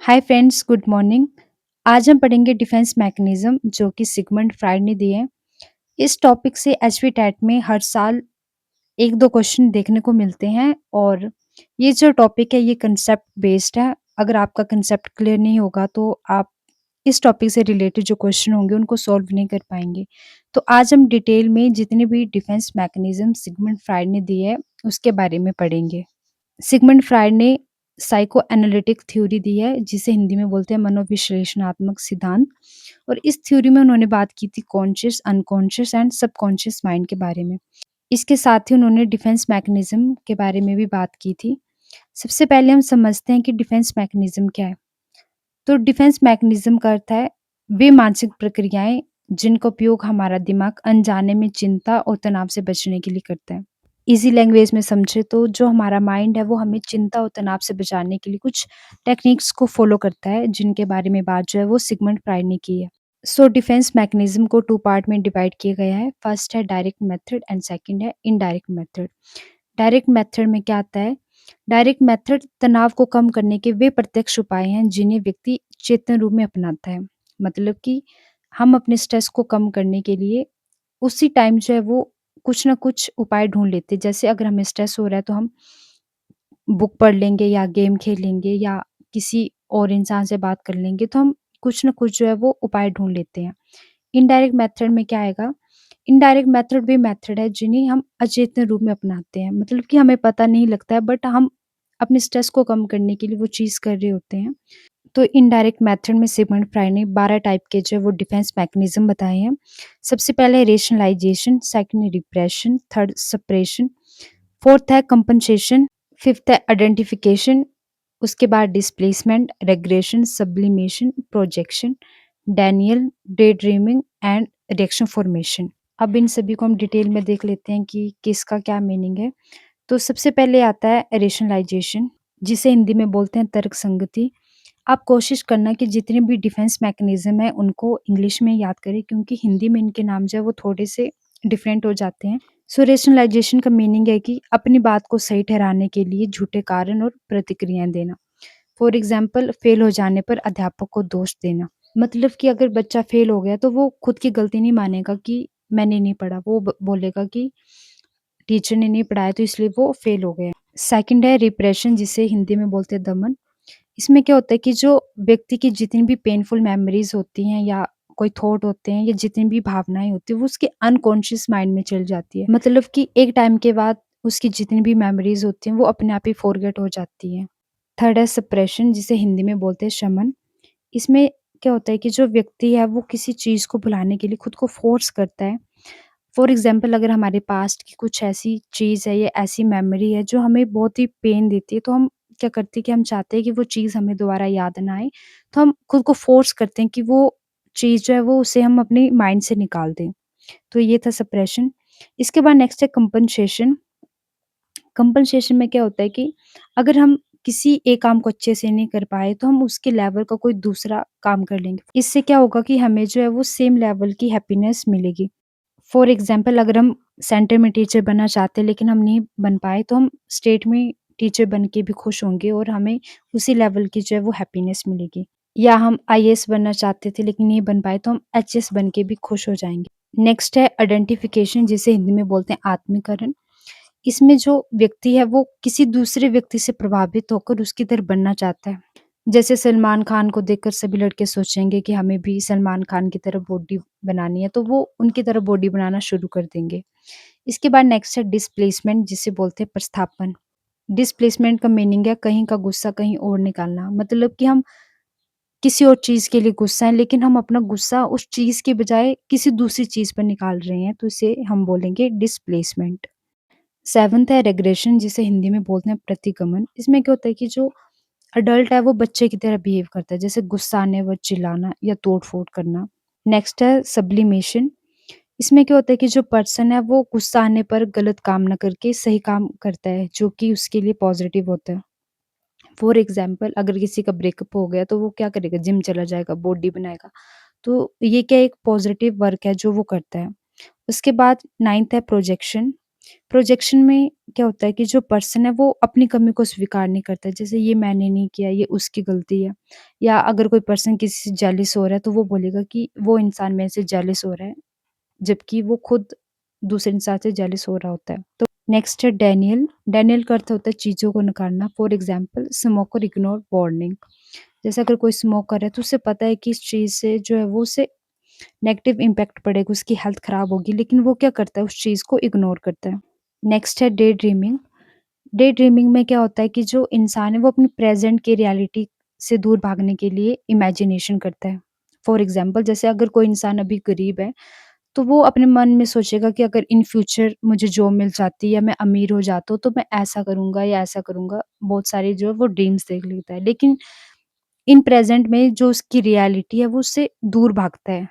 Hi friends, good morning. आज हम पढ़ेंगे डिफेंस मैकेनिज्म जो कि सिगमंड फ्राइड ने दिए हैं। इस टॉपिक से एचवी टेट में हर साल एक दो क्वेश्चन देखने को मिलते हैं और ये जो टॉपिक है ये कंसेप्ट बेस्ड है। अगर आपका कंसेप्ट क्लियर नहीं होगा तो आप इस टॉपिक से रिलेटेड जो क्वेश्चन होंगे उनको सॉल्व नहीं कर पाएंगे। तो आज हम डिटेल में जितने भी डिफेंस मैकेनिज्म सिगमंड फ्राइड ने दिए है उसके बारे में पढ़ेंगे। सिगमंड फ्राइड ने साइको एनालिटिक थ्योरी दी है जिसे हिंदी में बोलते हैं मनोविश्लेषणात्मक सिद्धांत। और इस थ्योरी में उन्होंने बात की थी conscious, unconscious and subconscious mind के बारे में। इसके साथ ही उन्होंने डिफेंस मैकेनिज्म के बारे में भी बात की थी। सबसे पहले हम समझते हैं कि डिफेंस मैकेनिज्म क्या है। तो डिफेंस मैकेनिज्म का अर्थ है वे मानसिक प्रक्रियाएं जिनका उपयोग हमारा दिमाग अनजाने में चिंता और तनाव से बचने के लिए करता है। इजी लैंग्वेज में समझे तो जो हमारा माइंड है वो हमें चिंता और तनाव से बचाने के लिए कुछ टेक्निक्स को फॉलो करता है जिनके बारे में बात जो है वो सिगमंड फ्राइड ने की है। सो डिफेंस मैकेनिज्म को टू पार्ट में डिवाइड किया गया है। फर्स्ट है डायरेक्ट मेथड एंड सेकंड है इनडायरेक्ट मेथड। डायरेक्ट मेथड में क्या आता है? डायरेक्ट मेथड तनाव को कम करने के वे प्रत्यक्ष उपाय हैं जिन्हें व्यक्ति चेतन रूप में अपनाता है। मतलब कि हम अपने स्ट्रेस को कम करने के लिए उसी टाइम जो है वो कुछ ना कुछ उपाय ढूँढ लेते हैं। जैसे अगर हमें स्ट्रेस हो रहा है तो हम बुक पढ़ लेंगे या गेम खेल लेंगे या किसी और इंसान से बात कर लेंगे, तो हम कुछ ना कुछ जो है वो उपाय ढूँढ लेते हैं। इनडायरेक्ट मेथड में क्या आएगा? इनडायरेक्ट मेथड वे मेथड है जिन्हें हम अचेतन रूप में अपनाते हैं। मतलब कि हमें पता नहीं लगता है बट हम अपने स्ट्रेस को कम करने के लिए वो चीज़ कर रहे होते हैं। तो इनडायरेक्ट मेथड में सिगमंड फ्राइड ने 12 टाइप के जो है वो डिफेंस मैकेनिज्म बताए हैं। सबसे पहले है रेशनलाइजेशन, सेकंड है रिप्रेशन, थर्ड सप्रेशन, फोर्थ है कंपनसेशन, फिफ्थ है आइडेंटिफिकेशन, उसके बाद displacement, regression, sublimation, projection, Daniel, day dreaming and reaction formation. अब इन सभी को हम डिटेल में देख लेते हैं कि किसका क्या मीनिंग है। तो सबसे पहले आता है रेशनलाइजेशन, जिसे हिंदी में बोलते हैं तर्क संगति। आप कोशिश करना कि जितने भी डिफेंस मैकेनिज्म है उनको इंग्लिश में याद करें क्योंकि हिंदी में इनके नाम जो है वो थोड़े से डिफरेंट हो जाते हैं। सो रेशनलाइजेशन का मीनिंग है कि अपनी बात को सही ठहराने के लिए झूठे कारण और प्रतिक्रियाएं देना। फॉर एग्जाम्पल, फेल हो जाने पर अध्यापक को दोष देना। मतलब कि अगर बच्चा फेल हो गया तो वो खुद की गलती नहीं मानेगा कि मैंने नहीं पढ़ा, वो बोलेगा कि टीचर ने नहीं पढ़ाया तो इसलिए वो फेल हो गया। सेकंड है रिप्रेशन, जिसे हिंदी में बोलते हैं दमन। इसमें क्या होता है कि जो व्यक्ति की जितनी भी पेनफुल मेमोरीज होती हैं या कोई थॉट होते हैं या जितनी भी भावनाएं होती है वो उसके अनकॉन्शियस माइंड में चल जाती है। मतलब कि एक टाइम के बाद उसकी जितनी भी मेमोरीज होती हैं वो अपने आप ही फॉरगेट हो जाती हैं। थर्ड है सप्रेशन, जिसे हिंदी में बोलते हैं शमन। इसमें क्या होता है कि जो व्यक्ति है वो किसी चीज को भुलाने के लिए खुद को फोर्स करता है। फॉर एग्जाम्पल, अगर हमारे पास्ट की कुछ ऐसी चीज़ है या ऐसी मेमोरी है जो हमें बहुत ही पेन देती है, तो हम क्या करते हैं कि हम चाहते हैं कि वो चीज़ हमें दोबारा याद ना आए, तो हम खुद को फ़ोर्स करते हैं कि वो चीज़ जो है वो उसे हम अपने माइंड से निकाल दें। तो ये था सप्रेशन। इसके बाद नेक्स्ट है कंपनसेशन। कंपनसेशन में क्या होता है कि अगर हम किसी एक काम को अच्छे से नहीं कर पाए, तो हम उसके लेवल का कोई दूसरा काम कर लेंगे। इससे क्या होगा कि हमें जो है वो सेम लेवल की हैप्पीनेस मिलेगी। फॉर एग्जाम्पल, अगर हम सेंटर में टीचर बनना चाहते हैं लेकिन हम नहीं बन पाए तो हम स्टेट में टीचर बन के भी खुश होंगे और हमें उसी लेवल की जो है वो हैप्पीनेस मिलेगी। या हम आईएएस बनना चाहते थे लेकिन नहीं बन पाए तो हम एचएस बन के भी खुश हो जाएंगे। नेक्स्ट है आइडेंटिफिकेशन, जिसे हिंदी में बोलते हैं आत्मीकरण। इसमें जो व्यक्ति है वो किसी दूसरे व्यक्ति से प्रभावित होकर उसकी तरह बनना चाहता है। जैसे सलमान खान को देखकर सभी लड़के सोचेंगे कि हमें भी सलमान खान की तरह बॉडी बनानी है, तो वो उनकी तरह बॉडी बनाना शुरू कर देंगे। इसके बाद नेक्स्ट है डिस्प्लेसमेंट, जिसे बोलते हैं प्रस्थापन। डिस्प्लेसमेंट का मीनिंग है कहीं का गुस्सा कहीं और निकालना। मतलब कि हम किसी और चीज़ के लिए गुस्सा है लेकिन हम अपना गुस्सा उस चीज़ के बजाय किसी दूसरी चीज़ पर निकाल रहे हैं, तो इसे हम बोलेंगे डिस्प्लेसमेंट। सेवंथ है रेग्रेशन, जिसे हिंदी में बोलते हैं प्रतिगमन। इसमें क्या होता है कि जो अडल्ट है वो बच्चे की तरह बिहेव करता है, जैसे गुस्सा आने पर चिल्लाना या तोड़-फोड़ करना। नेक्स्ट है सब्लिमेशन। इसमें क्या होता है कि जो पर्सन है वो गुस्सा आने पर गलत काम ना करके सही काम करता है, जो कि उसके लिए पॉजिटिव होता है। फॉर एग्जाम्पल, अगर किसी का ब्रेकअप हो गया तो वो क्या करेगा? जिम चला जाएगा, बॉडी बनाएगा। तो ये क्या एक पॉजिटिव वर्क है जो वो करता है। उसके बाद नाइन्थ है प्रोजेक्शन। प्रोजेक्शन में क्या होता है कि जो पर्सन है वो अपनी कमी को स्वीकार नहीं करता, जैसे ये मैंने नहीं किया, ये उसकी गलती है। या अगर कोई पर्सन किसी से जेलस हो रहा है तो वो बोलेगा कि वो इंसान मेरे से जेलस हो रहा है, जबकि वो खुद दूसरे इंसान से जेलस हो रहा होता है। तो नेक्स्ट है डेनियल। डेनियल का अर्थ होता है चीज़ों को नकारना। For example, smoker ignore warning. जैसे अगर कोई स्मोकर है तो उसे पता है कि इस चीज़ से जो है वो उसे नेगेटिव इम्पैक्ट पड़ेगा, उसकी हेल्थ खराब होगी, लेकिन वो क्या करता है, उस चीज़ को इग्नोर करता है। नेक्स्ट है डे ड्रीमिंग। डे ड्रीमिंग में क्या होता है कि जो इंसान है वो अपनी प्रेजेंट की रियलिटी से दूर भागने के लिए इमेजिनेशन करता है। फॉर एग्जाम्पल, जैसे अगर कोई इंसान अभी गरीब है तो वो अपने मन में सोचेगा कि अगर इन फ्यूचर मुझे जॉब मिल जाती या मैं अमीर हो जाता हूँ तो मैं ऐसा करूँगा या ऐसा करूँगा। बहुत सारे जो है वो ड्रीम्स देख लेता है, लेकिन इन प्रेजेंट में जो उसकी रियलिटी है वो उससे दूर भागता है।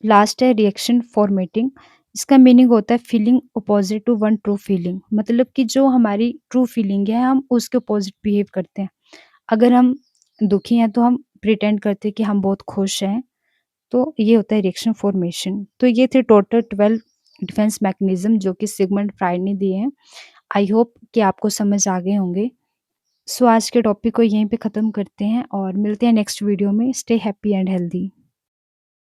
लास्ट है रिएक्शन फॉर्मेटिंग। इसका मीनिंग होता है feeling opposite to one true feeling. मतलब कि जो हमारी ट्रू फीलिंग है हम उसके अपोजिट बिहेव करते हैं। अगर हम दुखी हैं तो हम प्रिटेंड करते हैं कि हम बहुत खुश हैं। तो ये होता है रिएक्शन फॉर्मेशन। तो ये थे टोटल 12 डिफेंस मैकेनिज्म जो कि सिगमंड फ्राइड ने दिए हैं। आई होप कि आपको समझ आ गए होंगे। सो आज के टॉपिक को यहीं पे ख़त्म करते हैं और मिलते हैं नेक्स्ट वीडियो में। Stay happy and healthy.